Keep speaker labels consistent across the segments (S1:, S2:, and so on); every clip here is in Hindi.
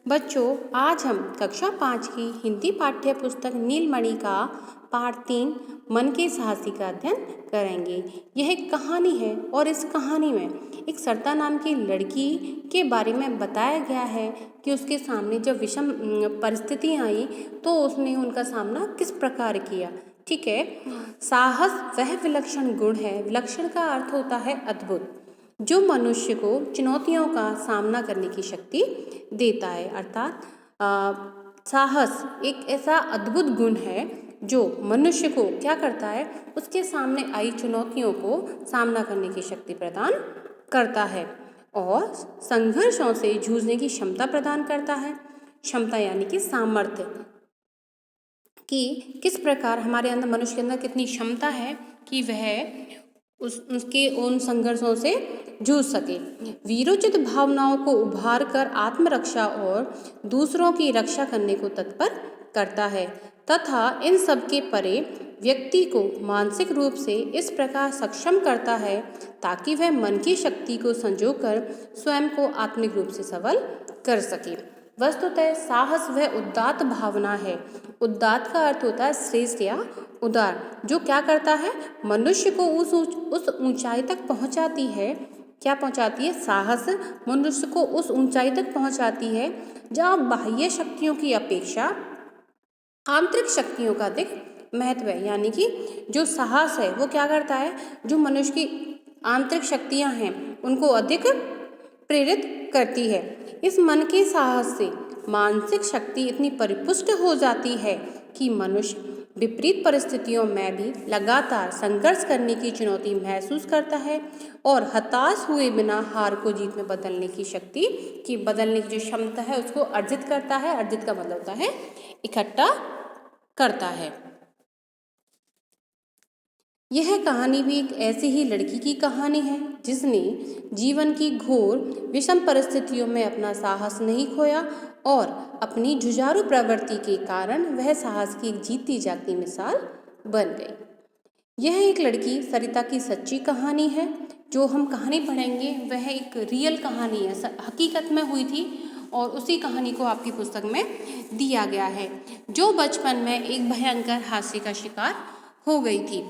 S1: बच्चों, आज हम कक्षा 5 की हिंदी पाठ्य पुस्तक नीलमणि का पाठ 3 मन के साहसी का अध्ययन करेंगे। यह एक कहानी है और इस कहानी में एक सरिता नाम की लड़की के बारे में बताया गया है कि उसके सामने जब विषम परिस्थितियाँ आई तो उसने उनका सामना किस प्रकार किया। ठीक है। साहस वह विलक्षण गुण है। विलक्षण का अर्थ होता है अद्भुत, जो मनुष्य को चुनौतियों का सामना करने की शक्ति देता है। अर्थात साहस एक ऐसा अद्भुत गुण है जो मनुष्य को क्या करता है, उसके सामने आई चुनौतियों को सामना करने की शक्ति प्रदान करता है और संघर्षों से जूझने की क्षमता प्रदान करता है। क्षमता यानी कि सामर्थ्य, कि किस प्रकार हमारे अंदर, मनुष्य के अंदर कितनी क्षमता है कि वह उसके उन संघर्षों से जूझ सके। वीरोचित भावनाओं को उभार कर आत्मरक्षा और दूसरों की रक्षा करने को तत्पर करता है तथा इन सब के परे व्यक्ति को मानसिक रूप से इस प्रकार सक्षम करता है ताकि वह मन की शक्ति को संजोकर स्वयं को आत्मिक रूप से सबल कर सके। वस्तुतः साहस वह उदात्त भावना है। उदात्त का अर्थ होता है श्रेष्ठ या उदार, जो क्या करता है, मनुष्य को उस ऊंचाई तक पहुंचाती है। क्या पहुंचाती है? साहस मनुष्य को उस ऊंचाई तक पहुंचाती है जहाँ बाह्य शक्तियों की अपेक्षा आंतरिक शक्तियों का अधिक महत्व है। यानी कि जो साहस है वो क्या करता है, जो मनुष्य की आंतरिक शक्तियाँ हैं उनको अधिक प्रेरित करती है। इस मन के साहस से मानसिक शक्ति इतनी परिपुष्ट हो जाती है कि मनुष्य विपरीत परिस्थितियों में भी लगातार संघर्ष करने की चुनौती महसूस करता है और हताश हुए बिना हार को जीत में बदलने की शक्ति की बदलने की जो क्षमता है उसको अर्जित करता है। अर्जित का मतलब होता है इकट्ठा करता है। यह कहानी भी एक ऐसी ही लड़की की कहानी है जिसने जीवन की घोर विषम परिस्थितियों में अपना साहस नहीं खोया और अपनी जुझारू प्रवृत्ति के कारण वह साहस की एक जीती जागती मिसाल बन गई। यह एक लड़की सरिता की सच्ची कहानी है। जो हम कहानी पढ़ेंगे वह एक रियल कहानी है, हकीकत में हुई थी और उसी कहानी को आपकी पुस्तक में दिया गया है, जो बचपन में एक भयंकर हादसे का शिकार हो गई थी।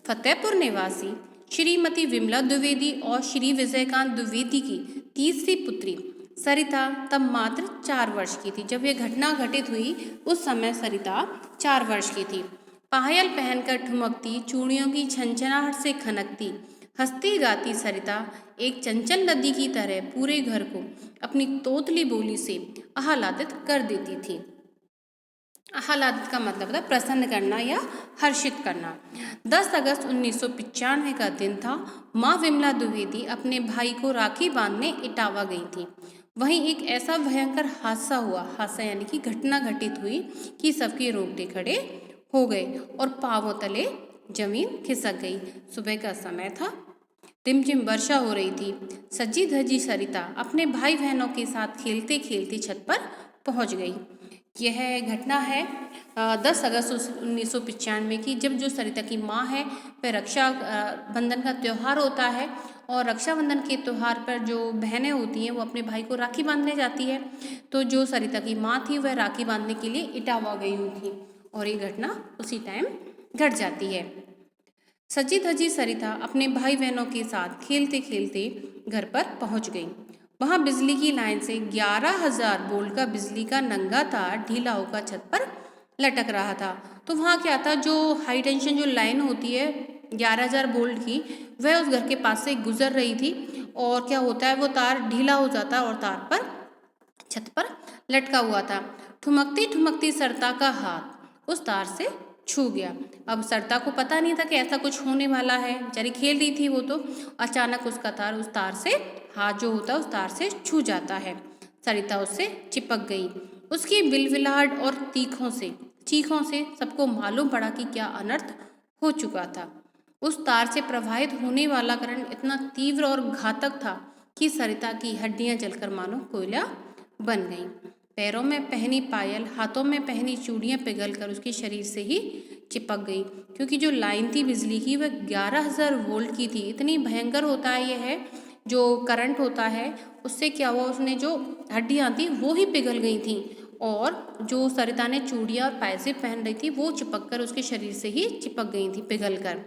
S1: फतेहपुर निवासी श्रीमती विमला द्विवेदी और श्री विजयकांत द्विवेदी की तीसरी पुत्री सरिता तब मात्र 4 वर्ष की थी। जब यह घटना घटित हुई उस समय सरिता 4 वर्ष की थी। पायल पहनकर ठुमकती, चूड़ियों की छनछनाहट से खनकती, हंसती गाती सरिता एक चंचल नदी की तरह पूरे घर को अपनी तोतली बोली से आह्लादित कर देती थी। आह्लादित का मतलब होता है प्रसन्न करना या हर्षित करना। 10 अगस्त 1995 का दिन था। माँ विमला द्विवेदी अपने भाई को राखी बांधने इटावा गई थी। वहीं एक ऐसा भयंकर हादसा हुआ, हादसा यानी कि घटना घटित हुई कि सबके रोंगटे खड़े हो गए और पांवों तले जमीन खिसक गई। सुबह का समय था, रिमझिम वर्षा हो रही थी। सजी धजी सरिता अपने भाई बहनों के साथ खेलते खेलते छत पर पहुंच गई। यह घटना है 10 अगस्त 1995 की, जब जो सरिता की माँ है वह रक्षा बंधन का त्यौहार होता है और रक्षाबंधन के त्यौहार पर जो बहनें होती हैं वो अपने भाई को राखी बांधने जाती है। तो जो सरिता की माँ थी वह राखी बांधने के लिए इटावा गई हुई थी और ये घटना उसी टाइम घट जाती है। सजी धजी सरिता अपने भाई बहनों के साथ खेलते खेलते घर पर पहुंच गई। वहां बिजली की लाइन से 11,000 वोल्ट का बिजली का नंगा तार ढीला होकर छत पर लटक रहा था। तो वहां क्या था, जो हाई टेंशन जो लाइन होती है 11,000 वोल्ट की, वह उस घर के पास से गुजर रही थी और क्या होता है, वो तार ढीला हो जाता है और तार पर छत पर लटका हुआ था। ठुमकती ठुमकती सरिता का हाथ उस तार से छू गया। अब सरिता को पता नहीं था कि ऐसा कुछ होने वाला है, बेचारी खेल रही थी वो, तो अचानक उसका तार उस तार से, हाथ जो होता है उस तार से छू जाता है। सरिता उससे चिपक गई। उसकी बिलबिलाहट और चीखों से सबको मालूम पड़ा कि क्या अनर्थ हो चुका था। उस तार से प्रवाहित होने वाला करंट इतना तीव्र और घातक था कि सरिता की हड्डियां जलकर मानो कोयला बन गईं। पैरों में पहनी पायल, हाथों में पहनी चूड़ियां पिघलकर उसके शरीर से ही चिपक गई, क्योंकि जो लाइन थी बिजली की वह 11,000 वोल्ट की थी। इतनी भयंकर होता है यह है जो करंट होता है उससे क्या हुआ, उसने जो हड्डियाँ थी वो ही पिघल गई थीं और जो सरिता ने चूड़ियाँ और पायजेब पहन रही थी वो चिपक कर उसके शरीर से ही चिपक गई थी पिघल कर।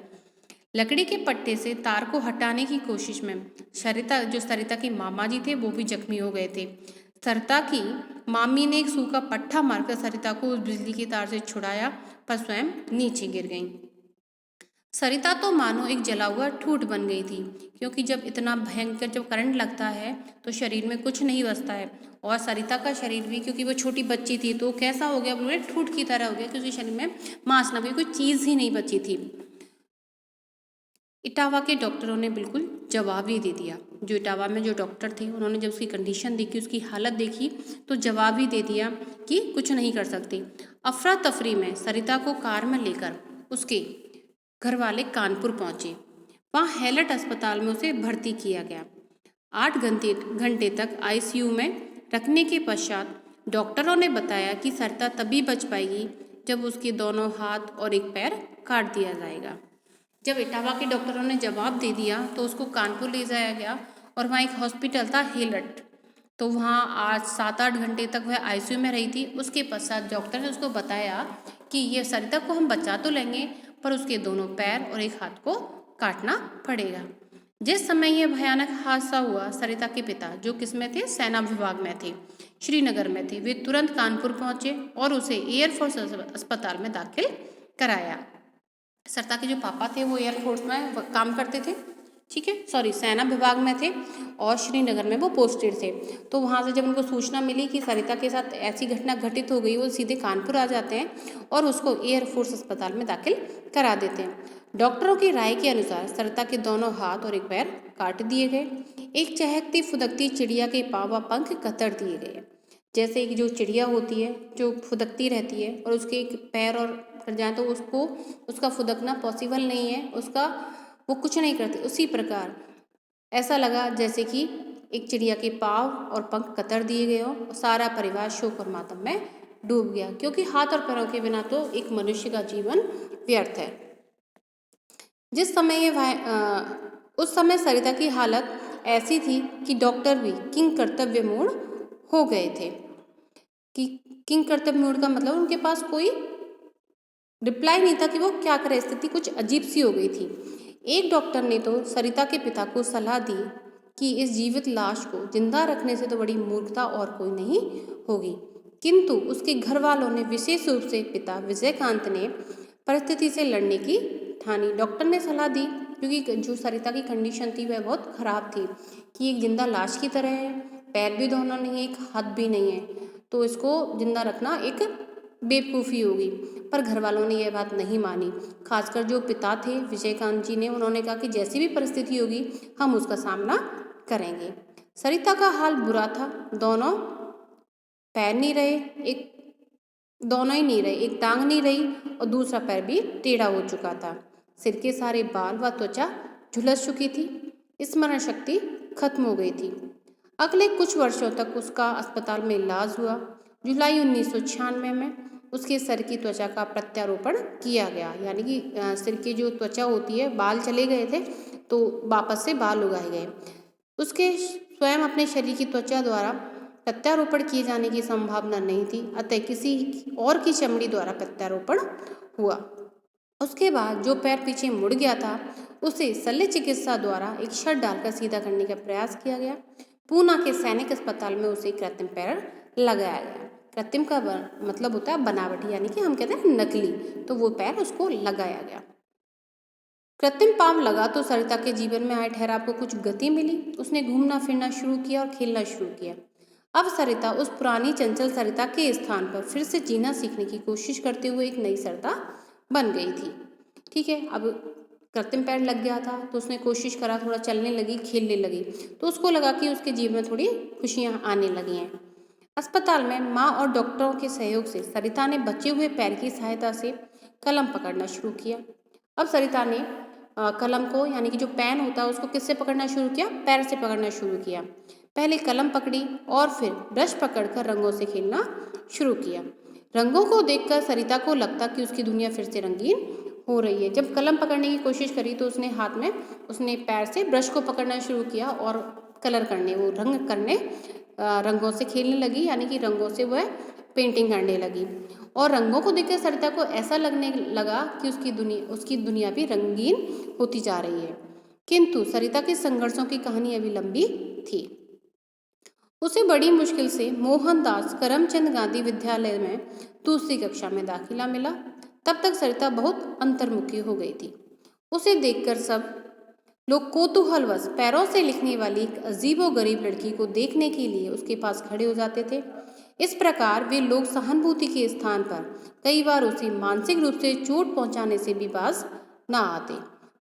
S1: लकड़ी के पट्टे से तार को हटाने की कोशिश में सरिता के मामा जी थे वो भी जख्मी हो गए थे। सरिता की मामी ने एक सूखा पट्टा मारकर सरिता को उस बिजली की तार से छुड़ाया पर स्वयं नीचे गिर गईं। सरिता तो मानो एक जला हुआ ठूठ बन गई थी, क्योंकि जब इतना भयंकर जब करंट लगता है तो शरीर में कुछ नहीं बचता है। और सरिता का शरीर भी, क्योंकि वो छोटी बच्ची थी, तो कैसा हो गया, बोले ठूठ की तरह हो गया, क्योंकि शरीर में मांस ना कोई चीज़ ही नहीं बची थी। इटावा के डॉक्टरों ने बिल्कुल जवाब ही दे दिया। जो इटावा में जो डॉक्टर थे उन्होंने जब उसकी कंडीशन देखी, उसकी हालत देखी, तो जवाब ही दे दिया कि कुछ नहीं कर सकती। अफरा तफरी में सरिता को कार में लेकर उसके घर वाले कानपुर पहुंचे। वहाँ हैलट अस्पताल में उसे भर्ती किया गया। 8 घंटे तक आईसीयू में रखने के पश्चात डॉक्टरों ने बताया कि सरिता तभी बच पाएगी जब उसके दोनों हाथ और एक पैर काट दिया जाएगा। जब इटावा के डॉक्टरों ने जवाब दे दिया तो उसको कानपुर ले जाया गया और वहाँ एक हॉस्पिटल था हेलट, तो वहाँ आज 7-8 घंटे तक वह आईसीयू में रही थी। उसके पश्चात डॉक्टर ने उसको बताया कि ये सरिता को हम बचा तो लेंगे पर उसके दोनों पैर और एक हाथ को काटना पड़ेगा। जिस समय यह भयानक हादसा हुआ, सरिता के पिता, जो किस में थे, सेना विभाग में थे, श्रीनगर में थे, वे तुरंत कानपुर पहुंचे और उसे एयरफोर्स अस्पताल में दाखिल कराया। सरिता के जो पापा थे वो एयरफोर्स में काम करते थे, ठीक है, सॉरी सेना विभाग में थे और श्रीनगर में वो पोस्टेड थे। तो वहाँ से जब उनको सूचना मिली कि सरिता के साथ ऐसी घटना घटित हो गई, वो सीधे कानपुर आ जाते हैं और उसको एयरफोर्स अस्पताल में दाखिल करा देते हैं। डॉक्टरों की राय के अनुसार सरिता के दोनों हाथ और एक पैर काट दिए गए। एक चहकती फुदकती चिड़िया के पाँव व पंख कतर दिए गए। जैसे कि जो चिड़िया होती है जो फुदकती रहती है और उसके एक पैर और कट जाए तो उसको उसका फुदकना पॉसिबल नहीं है, उसका वो कुछ नहीं करती, उसी प्रकार ऐसा लगा जैसे कि एक चिड़िया के पाँव और पंख कतर दिए गए हों और सारा परिवार शोक और मातम में डूब गया, क्योंकि हाथ और पैरों के बिना तो एक मनुष्य का जीवन व्यर्थ है। जिस समय उस समय सरिता की हालत ऐसी थी कि डॉक्टर भी किंग कर्तव्य मूड हो गए थे। कि किंग कर्तव्य मूड का मतलब उनके पास कोई रिप्लाई नहीं था कि वो क्या करे, स्थिति कुछ अजीब सी हो गई थी। एक डॉक्टर ने तो सरिता के पिता को सलाह दी कि इस जीवित लाश को जिंदा रखने से तो बड़ी मूर्खता और कोई नहीं होगी, किंतु उसके घर वालों ने, विशेष रूप से पिता विजयकांत ने, परिस्थिति से लड़ने की ठानी। डॉक्टर ने सलाह दी, क्योंकि जो सरिता की कंडीशन थी वह बहुत खराब थी कि एक जिंदा लाश की तरह है, पैर भी दोनों नहीं है, एक हाथ भी नहीं है, तो इसको जिंदा रखना एक बेवकूफ़ी होगी। पर घर वालों ने यह बात नहीं मानी, खासकर जो पिता थे विजयकांत जी ने। उन्होंने कहा कि जैसी भी परिस्थिति होगी हम उसका सामना करेंगे। सरिता का हाल बुरा था, दोनों पैर नहीं रहे, दोनों ही नहीं रहे, एक टांग नहीं रही और दूसरा पैर भी टेढ़ा हो चुका था। सिर के सारे बाल व त्वचा झुलस चुकी थी, स्मरण शक्ति खत्म हो गई थी। अगले कुछ वर्षों तक उसका अस्पताल में इलाज हुआ। जुलाई 1996 में उसके सिर की त्वचा का प्रत्यारोपण किया गया, यानी कि सिर की जो त्वचा होती है, बाल चले गए थे तो वापस से बाल उगाए गए। उसके स्वयं अपने शरीर की त्वचा द्वारा प्रत्यारोपण किए जाने की संभावना नहीं थी, अतः किसी और की चमड़ी द्वारा प्रत्यारोपण हुआ। उसके बाद जो पैर पीछे मुड़ गया था उसे शल्य चिकित्सा द्वारा एक शर्ट डालकर सीधा करने का प्रयास किया गया। पूना के सैनिक अस्पताल में उसे कृत्रिम पैर लगाया गया। कृत्रिम का मतलब होता है बनावटी, यानी कि हम कहते हैं नकली, तो वो पैर उसको लगाया गया। कृत्रिम पाँव लगा तो सरिता के जीवन में आए ठहराव को कुछ गति मिली। उसने घूमना फिरना शुरू किया और खेलना शुरू किया। अब सरिता उस पुरानी चंचल सरिता के स्थान पर फिर से जीना सीखने की कोशिश करते हुए एक नई सरिता बन गई थी। ठीक है, अब कृत्रिम पैर लग गया था तो उसने कोशिश करा, थोड़ा चलने लगी, खेलने लगी, तो उसको लगा कि उसके जीवन में थोड़ी खुशियाँ आने लगी हैं। अस्पताल में माँ और डॉक्टरों के सहयोग से सरिता ने बचे हुए पैर की सहायता से कलम पकड़ना शुरू किया। अब सरिता ने कलम को, यानी कि जो पेन होता है, उसको किससे पकड़ना शुरू किया? पैर से पकड़ना शुरू किया। पहले कलम पकड़ी और फिर ब्रश पकड़कर रंगों से खेलना शुरू किया। रंगों को देखकर सरिता को लगता कि उसकी दुनिया फिर से रंगीन हो रही है। जब कलम पकड़ने की कोशिश करी तो उसने पैर से ब्रश को पकड़ना शुरू किया और कलर करने, वो रंग करने, रंगों से खेलने लगी, यानी कि रंगों से वह पेंटिंग करने लगी। और रंगों को देखकर सरिता को ऐसा लगने लगा कि उसकी दुनिया भी रंगीन होती जा रही है। किंतु सरिता के संघर्षों की कहानी अभी लंबी थी। उसे बड़ी मुश्किल से मोहनदास करमचंद गांधी विद्यालय में दूसरी कक्षा में दाखिला मिला। तब तक सरिता बहुत अंतर्मुखी हो गई थी। उसे देखकर सब लोग कौतूहलवश पैरों से लिखने वाली एक अजीबोगरीब लड़की को देखने के लिए उसके पास खड़े हो जाते थे। इस प्रकार वे लोग सहानुभूति के स्थान पर कई बार उसे मानसिक रूप से चोट पहुंचाने से भी बाज न आते,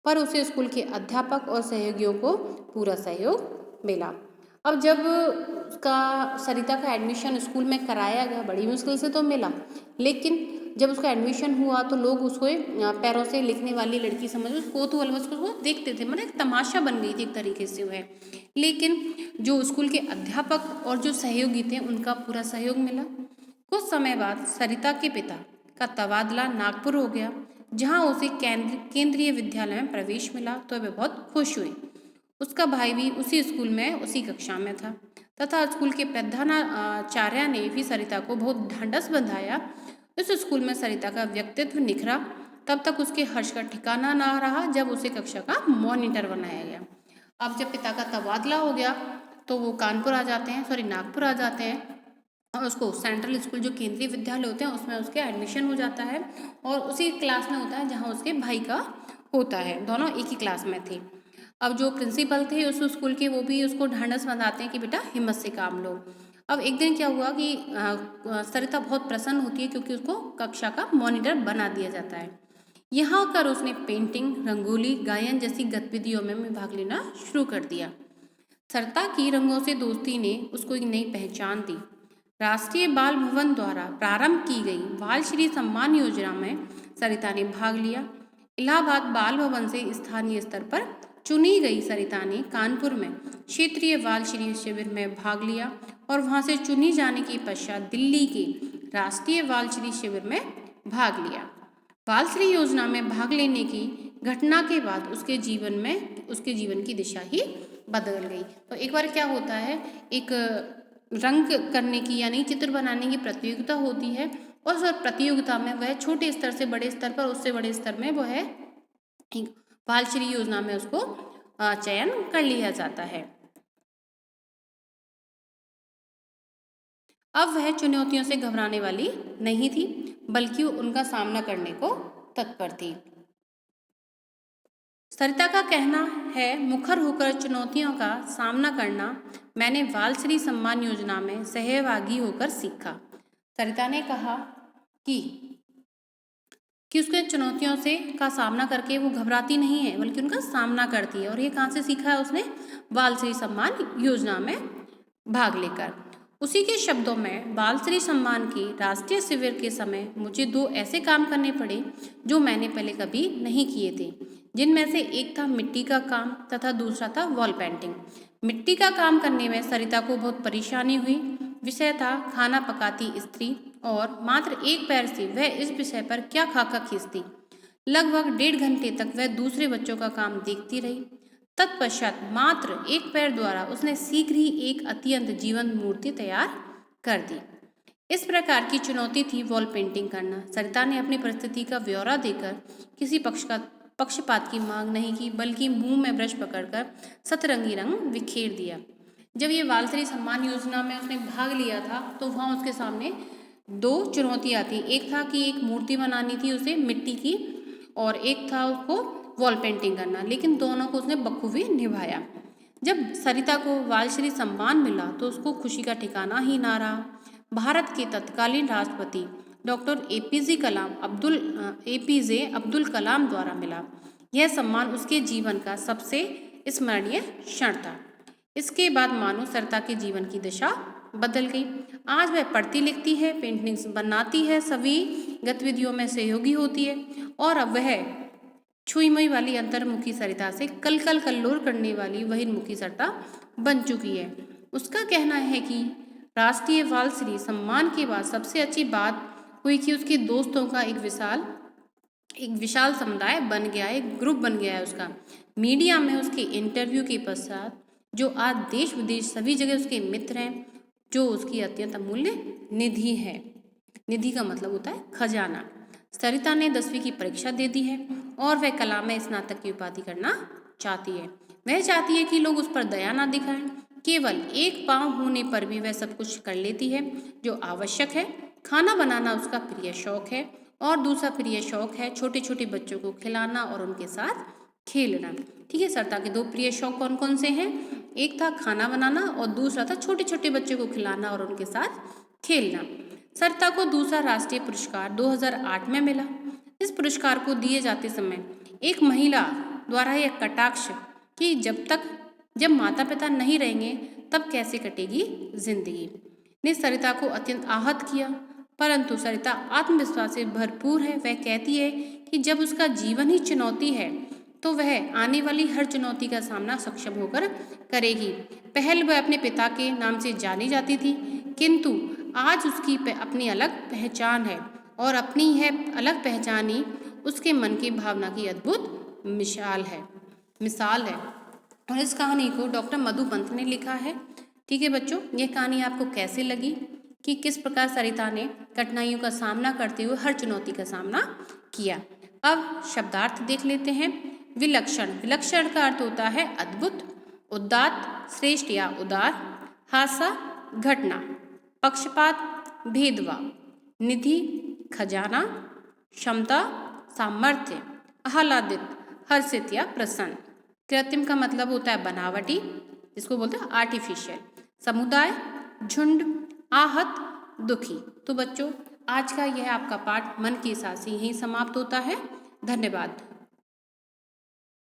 S1: पर उसे स्कूल के अध्यापक और सहयोगियों को पूरा सहयोग मिला। अब जब उसका सरिता का एडमिशन स्कूल में कराया गया, बड़ी मुश्किल से तो मिला, लेकिन जब उसका एडमिशन हुआ तो लोग उसको पैरों से लिखने वाली लड़की समझ, कौतूहलवश उसको देखते थे, मतलब एक तमाशा बन गई थी एक तरीके से वह। लेकिन जो स्कूल के अध्यापक और जो सहयोगी थे उनका पूरा सहयोग मिला। कुछ समय बाद सरिता के पिता का तबादला नागपुर हो गया, जहाँ उसे केंद्रीय विद्यालय में प्रवेश मिला तो वह बहुत खुश हुई। उसका भाई भी उसी स्कूल में उसी कक्षा में था तथा स्कूल के प्रधानाचार्य ने भी सरिता को बहुत ढांढस बंधाया। इस स्कूल में सरिता का व्यक्तित्व निखरा। तब तक उसके हर्ष का ठिकाना ना रहा जब उसे कक्षा का मॉनिटर बनाया गया। अब जब पिता का तबादला हो गया तो वो नागपुर आ जाते हैं और उसको सेंट्रल स्कूल, जो केंद्रीय विद्यालय होते हैं, उसमें उसके एडमिशन हो जाता है और उसी क्लास में होता है जहाँ उसके भाई का होता है। दोनों एक ही क्लास में थे। अब जो प्रिंसिपल थे उस स्कूल के, वो भी उसको ढांढस बंधाते हैं कि बेटा हिम्मत से काम लो। अब एक दिन क्या हुआ कि सरिता बहुत प्रसन्न होती है क्योंकि उसको कक्षा का मॉनिटर बना दिया जाता है। यहाँ आकर उसने पेंटिंग, रंगोली, गायन जैसी गतिविधियों में भाग लेना शुरू कर दिया। सरिता की रंगों से दोस्ती ने उसको एक नई पहचान दी। राष्ट्रीय बाल भवन द्वारा प्रारंभ की गई बाल श्री सम्मान योजना में सरिता ने भाग लिया। इलाहाबाद बाल भवन से स्थानीय स्तर पर चुनी गई सरिता ने कानपुर में क्षेत्रीय बाल श्री शिविर में भाग लिया और वहां से चुनी जाने के पश्चात दिल्ली के राष्ट्रीय बाल श्री शिविर में भाग लिया। बाल श्री योजना में भाग लेने की घटना के बाद उसके जीवन की दिशा ही बदल गई। तो एक बार क्या होता है, एक रंग करने की यानी चित्र बनाने की प्रतियोगिता होती है और उस प्रतियोगिता में वह छोटे स्तर से बड़े स्तर पर, उससे बड़े स्तर में वो है बाल श्री योजना में उसको चयन कर लिया जाता है। अब वह चुनौतियों से घबराने वाली नहीं थी, बल्कि उनका सामना करने को तत्पर थी। सरिता का कहना है, मुखर होकर चुनौतियों का सामना करना मैंने बाल श्री सम्मान योजना में सहभागी होकर सीखा। सरिता ने कहा कि उसके चुनौतियों से का सामना करके वो घबराती नहीं है, बल्कि उनका सामना करती है। और ये कहाँ से सीखा है उसने? बाल श्री सम्मान योजना में भाग लेकर। उसी के शब्दों में, बाल श्री सम्मान के राष्ट्रीय शिविर के समय मुझे 2 ऐसे काम करने पड़े जो मैंने पहले कभी नहीं किए थे, जिनमें से एक था मिट्टी का काम तथा दूसरा था वॉल पेंटिंग। मिट्टी का काम करने में सरिता को बहुत परेशानी हुई। विषय था खाना पकाती स्त्री और मात्र एक पैर से वह इस विषय पर क्या खाका खींचती। लगभग 1.5 घंटे तक वह दूसरे बच्चों का काम देखती रही। तत्पश्चात मात्र एक पैर द्वारा उसने शीघ्र ही एक अत्यंत जीवंत मूर्ति तैयार कर दी। इस प्रकार की चुनौती थी वॉल पेंटिंग करना। सरिता ने अपनी परिस्थिति का ब्यौरा देकर किसी पक्षपात की मांग नहीं की, बल्कि मुंह में ब्रश पकड़कर सतरंगी रंग बिखेर दिया। जब ये बाल श्री सम्मान योजना में उसने भाग लिया था तो वहाँ उसके सामने 2 चुनौतियाँ थी। एक था कि एक मूर्ति बनानी थी उसे मिट्टी की, और एक था उसको वॉल पेंटिंग करना, लेकिन दोनों को उसने बखूबी निभाया। जब सरिता को बाल श्री सम्मान मिला तो उसको खुशी का ठिकाना ही ना रहा। भारत के तत्कालीन राष्ट्रपति डॉक्टर एपीजे अब्दुल कलाम द्वारा मिला। यह सम्मान उसके जीवन का सबसे स्मरणीय क्षण था। इसके बाद मानो सरिता के जीवन की दिशा बदल गई। आज वह पढ़ती लिखती है, पेंटिंग्स बनाती है, सभी गतिविधियों में सहयोगी होती है और अब वह छुई मुई वाली अंतर्मुखी सरिता से कल कल्लोल करने वाली बहिर्मुखी सरिता बन चुकी है। उसका कहना है कि राष्ट्रीय बाल श्री सम्मान के बाद सबसे अच्छी बात हुई कि उसके दोस्तों का एक विशाल समुदाय बन गया है, एक ग्रुप बन गया है उसका। मीडिया में उसके इंटरव्यू के पश्चात जो आज देश विदेश सभी जगह उसके मित्र हैं, जो उसकी अत्यंत अमूल्य निधि है। निधि का मतलब होता है खजाना। सरिता ने 10वीं की परीक्षा दे दी है और वह कला में स्नातक की उपाधि करना चाहती है। वह चाहती है कि लोग उस पर दया ना दिखाएं। केवल एक पाँव होने पर भी वह सब कुछ कर लेती है जो आवश्यक है। खाना बनाना उसका प्रिय शौक है और दूसरा प्रिय शौक है छोटे छोटे बच्चों को खिलाना और उनके साथ खेलना। ठीक है, सरिता के दो प्रिय शौक कौन कौन से हैं? एक था खाना बनाना और दूसरा था छोटे छोटे बच्चों को खिलाना और उनके साथ खेलना। सरिता को दूसरा राष्ट्रीय पुरस्कार 2008 में मिला। इस पुरस्कार को दिए जाते समय एक महिला द्वारा यह कटाक्ष कि जब माता पिता नहीं रहेंगे तब कैसे कटेगी जिंदगी, ने सरिता को अत्यंत आहत किया। परंतु सरिता आत्मविश्वास से भरपूर है। वह कहती है कि जब उसका जीवन ही चुनौती है तो वह आने वाली हर चुनौती का सामना सक्षम होकर करेगी। पहले वह अपने पिता के नाम से जानी जाती थी, किंतु आज उसकी अपनी अलग पहचान है और अपनी यह अलग पहचान ही उसके मन की भावना की अद्भुत मिसाल है। और इस कहानी को डॉक्टर मधु पंत ने लिखा है। ठीक है बच्चों, यह कहानी आपको कैसे लगी कि किस प्रकार सरिता ने कठिनाइयों का सामना करते हुए हर चुनौती का सामना किया। अब शब्दार्थ देख लेते हैं। विलक्षण, विलक्षण का अर्थ होता है अद्भुत, उदात्त, श्रेष्ठ या उदार, हादसा, घटना, पक्षपात, भेदभाव, निधि, खजाना, क्षमता, सामर्थ्य, आह्लादित, हर्षित या प्रसन्न। कृत्रिम का मतलब होता है बनावटी, जिसको बोलते हैं आर्टिफिशियल। समुदाय, झुंड, आहत, दुखी। तो बच्चों, आज का यह आपका पाठ मन के हिसाब से यहीं समाप्त होता है। धन्यवाद।